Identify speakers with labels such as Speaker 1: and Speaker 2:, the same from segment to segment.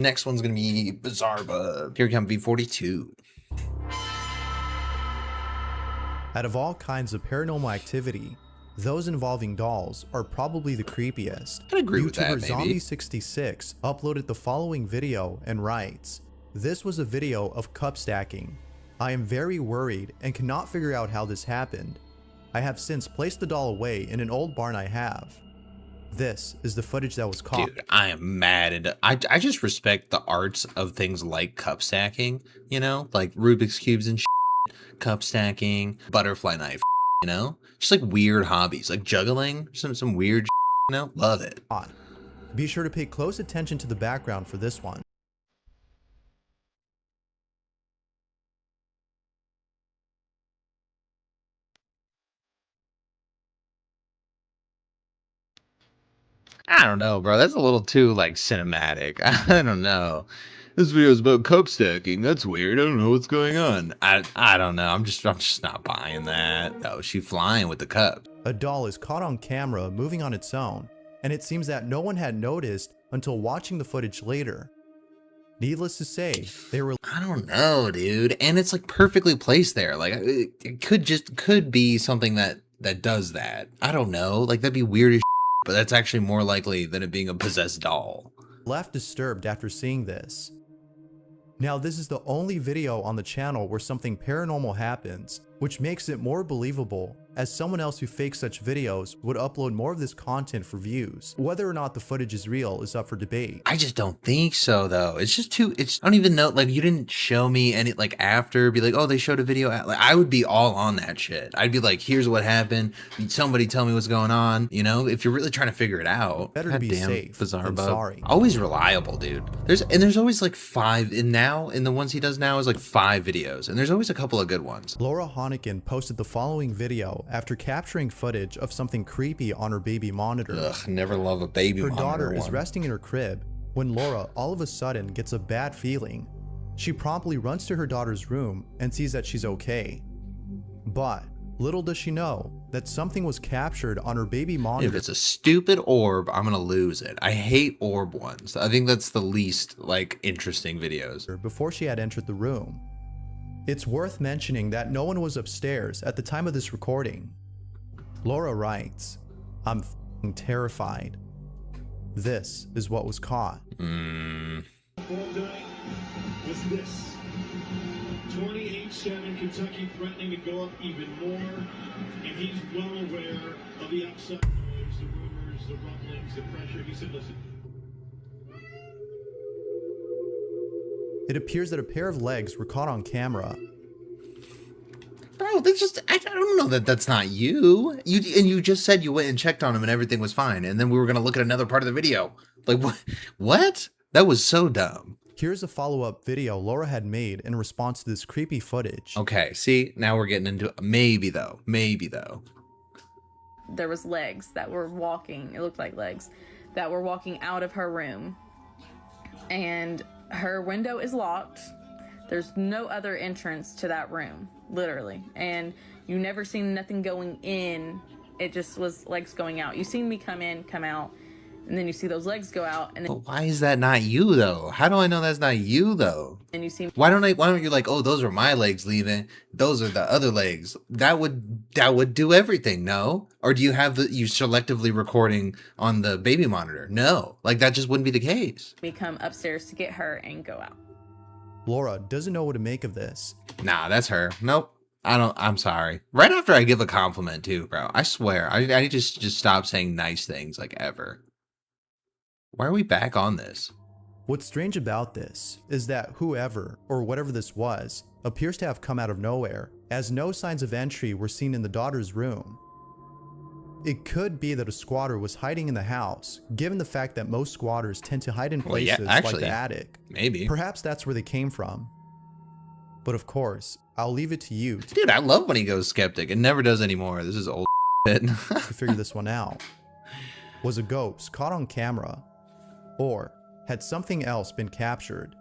Speaker 1: Next one's gonna be Bizarre Bug. Here comes V42.
Speaker 2: Out of all kinds of paranormal activity, those involving dolls are probably the creepiest.
Speaker 1: I'd agree with that,
Speaker 2: YouTuber
Speaker 1: maybe.
Speaker 2: Zombie66 uploaded the following video and writes, "This was a video of cup stacking. I am very worried and cannot figure out how this happened. I have since placed the doll away in an old barn I have. This is the footage that was caught."
Speaker 1: Dude, I am mad at I just respect the arts of things like cup stacking, you know, like Rubik's Cubes and cup stacking, butterfly knife, you know, just like weird hobbies, like juggling, some weird, you know, love it.
Speaker 2: Be sure to pay close attention to the background for this one.
Speaker 1: I don't know, bro. That's a little too like cinematic. I don't know. This video is about cup stacking. That's weird. I don't know what's going on. I don't know. I'm just not buying that. Oh, she flying with the cup.
Speaker 2: A doll is caught on camera moving on its own, and it seems that no one had noticed until watching the footage later. Needless to say, they were...
Speaker 1: I don't know, dude. And it's like perfectly placed there. Like it could be something that does that. I don't know. Like that'd be weird as but that's actually more likely than it being a possessed doll.
Speaker 2: left disturbed after seeing this. Now, this is the only video on the channel where something paranormal happens, which makes it more believable, as someone else who fakes such videos would upload more of this content for views. Whether or not the footage is real is up for debate.
Speaker 1: I just don't think so, though. It's just too, I don't even know, like, you didn't show me any, like, after, be like, oh, they showed a video, like, I would be all on that shit. I'd be like, here's what happened, somebody tell me what's going on, you know, if you're really trying to figure it out.
Speaker 2: Better to be safe
Speaker 1: Bizarre
Speaker 2: than
Speaker 1: Bug.
Speaker 2: sorry.
Speaker 1: Always reliable, dude. There's always, like, 5, and now, in the ones he does now, is, like, 5 videos, and there's always a couple of good ones.
Speaker 2: Laura Honigan posted the following video after capturing footage of something creepy on her baby monitor.
Speaker 1: Ugh, never love a baby monitor.
Speaker 2: Her daughter is
Speaker 1: one.
Speaker 2: resting in her crib when Laura all of a sudden gets a bad feeling. She promptly runs to her daughter's room and sees that she's okay. But little does she know that something was captured on her baby monitor.
Speaker 1: If it's a stupid orb, I'm gonna lose it. I hate orb ones. I think that's the least, like, interesting videos.
Speaker 2: Before she had entered the room. It's worth mentioning that no one was upstairs at the time of this recording. Laura writes, "I'm f***ing terrified. This is what was caught."
Speaker 3: All night was this. 28-7 Kentucky threatening to go up even more, and he's well aware of the outside noise, the rumors, the rumblings, the pressure. He said, listen.
Speaker 2: It appears that a pair of legs were caught on camera.
Speaker 1: Bro, that's just, I don't know that that's not you. You just said you went and checked on him and everything was fine. And then we were going to look at another part of the video. Like, what? That was so dumb.
Speaker 2: Here's a follow-up video Laura had made in response to this creepy footage.
Speaker 1: Okay, see, now we're getting into, maybe though.
Speaker 4: There was legs that were walking, it looked like legs, that were walking out of her room. And her window is locked. There's no other entrance to that room, literally. And you never seen nothing going in. It just was legs going out. You seen me come in, come out, and then you see those legs go out. And then
Speaker 1: But why is that not you though? How do I know that's not you though?
Speaker 4: and you see
Speaker 1: Why don't you like, oh, those are my legs leaving. Those are the other legs. That would do everything, no? Or do you have you selectively recording on the baby monitor? No, like that just wouldn't be the case.
Speaker 4: me come upstairs to get her and go out.
Speaker 2: Laura doesn't know what to make of this.
Speaker 1: Nah, that's her. Nope. I'm sorry. Right after I give a compliment too, bro. I swear. I just stop saying nice things like ever. Why are we back on this?
Speaker 2: What's strange about this is that whoever or whatever this was appears to have come out of nowhere, as no signs of entry were seen in the daughter's room. It could be that a squatter was hiding in the house, given the fact that most squatters tend to hide in places like the attic.
Speaker 1: Maybe.
Speaker 2: Perhaps that's where they came from. But of course, I'll leave it to you
Speaker 1: Dude, I love when he goes skeptic. It never does anymore. This is old shit.
Speaker 2: to figure this one out. Was a ghost caught on camera? Or had something else been captured?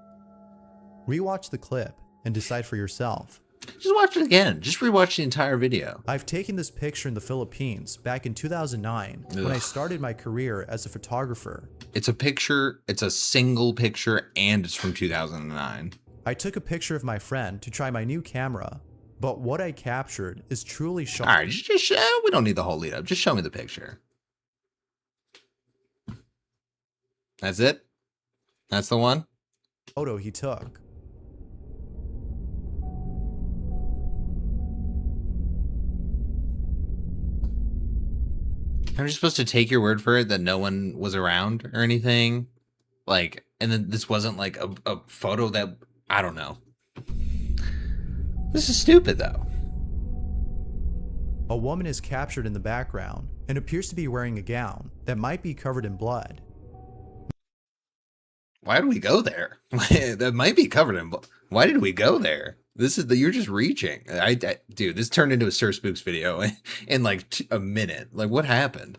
Speaker 2: Rewatch the clip and decide for yourself.
Speaker 1: Just watch it again. Just rewatch the entire video.
Speaker 2: I've taken this picture in the Philippines back in 2009 when I started my career as a photographer.
Speaker 1: It's a picture, it's a single picture, and it's from 2009.
Speaker 2: I took a picture of my friend to try my new camera, but what I captured is truly shocking.
Speaker 1: All right, just we don't need the whole lead up. Just show me the picture. That's it? That's the one?
Speaker 2: Photo he took.
Speaker 1: I'm just supposed to take your word for it that no one was around or anything? Like, and then this wasn't like a photo that, I don't know. This is stupid though.
Speaker 2: A woman is captured in the background and appears to be wearing a gown that might be covered in blood.
Speaker 1: Why did we go there? That might be covered in blood. Why did we go there? You're just reaching. Dude, this turned into a Sir Spooks video in like a minute. Like, what happened?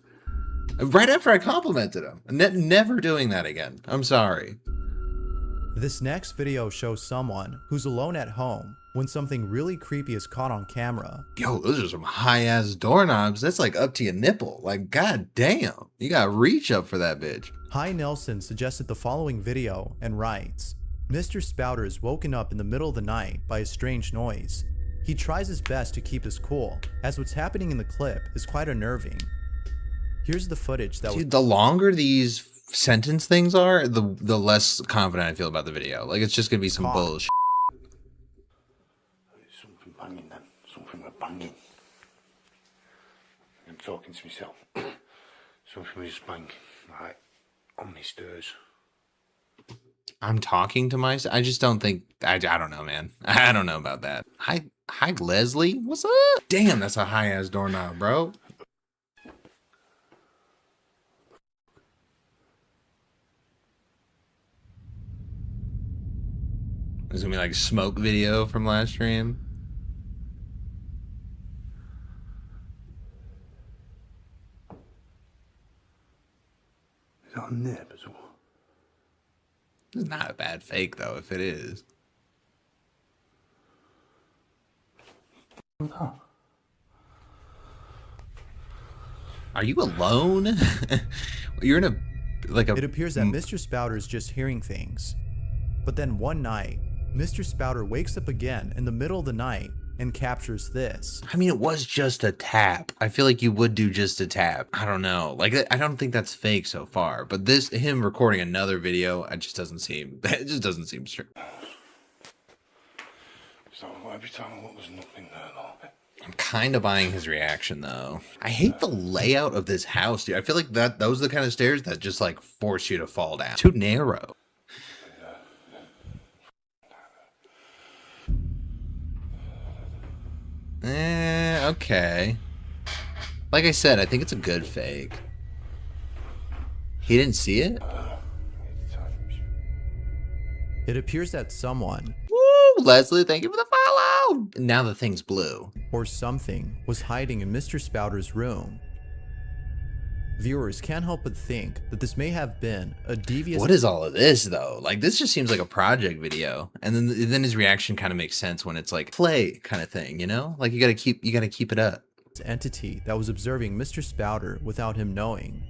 Speaker 1: Right after I complimented him. Never doing that again. I'm sorry.
Speaker 2: This next video shows someone who's alone at home when something really creepy is caught on camera.
Speaker 1: Yo, those are some high-ass doorknobs. That's like up to your nipple. Like, god damn. You gotta reach up for that bitch.
Speaker 2: Hi Nelson suggested the following video and writes, Mr. Spouter is woken up in the middle of the night by a strange noise. He tries his best to keep his cool, as what's happening in the clip is quite unnerving. Here's the footage that
Speaker 1: the longer these sentence things are, the less confident I feel about the video. Like, it's just gonna be some bullshit.
Speaker 5: Something banging then. Something was banging. I'm talking to myself. Something was banging, right, on my stairs.
Speaker 1: I'm talking to myself. I just don't think. I don't know, man. I don't know about that. Hi, Leslie. What's up? Damn, that's a high ass doorknob, bro. There's gonna be like a smoke video from last stream.
Speaker 5: Is that a nip as well?
Speaker 1: It's not a bad fake though, if it is. Are you alone? You're in
Speaker 2: It appears that Mr. Spouter is just hearing things. But then one night, Mr. Spouter wakes up again in the middle of the night and captures this.
Speaker 1: I mean, it was just a tap. I feel like you would do just a tap. I don't know. Like, I don't think that's fake so far. But him recording another video, it just doesn't seem true.
Speaker 5: So every time I look, there's nothing there though.
Speaker 1: I'm kind of buying his reaction though. I hate the layout of this house, dude. I feel like those are the kind of stairs that just like force you to fall down. Too narrow. Okay. Like I said, I think it's a good fake. He didn't see it?
Speaker 2: It appears that someone,
Speaker 1: Woo! Leslie, thank you for the follow! Now the thing's blue.
Speaker 2: or something, was hiding in Mr. Spouter's room. Viewers can't help but think that this may have been a devious...
Speaker 1: What is all of this though? Like, this just seems like a project video. And then his reaction kind of makes sense when it's like play kind of thing, you know? Like, you gotta keep it up.
Speaker 2: entity that was observing Mr. Spouter without him knowing.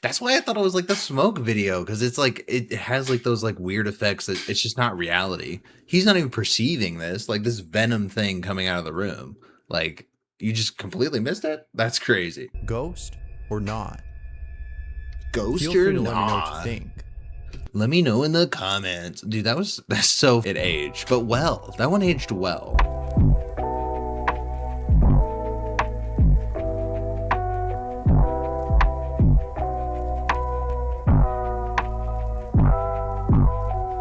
Speaker 1: That's why I thought it was like the smoke video, because it's like it has like those like weird effects that it's just not reality. He's not even perceiving this, like this venom thing coming out of the room. Like, you just completely missed it? That's crazy.
Speaker 2: Ghost or not?
Speaker 1: Ghost
Speaker 2: Feel
Speaker 1: or
Speaker 2: free to let me know what you
Speaker 1: not?
Speaker 2: think.
Speaker 1: Let me know in the comments. Dude, that's so it aged. But well, that one aged well.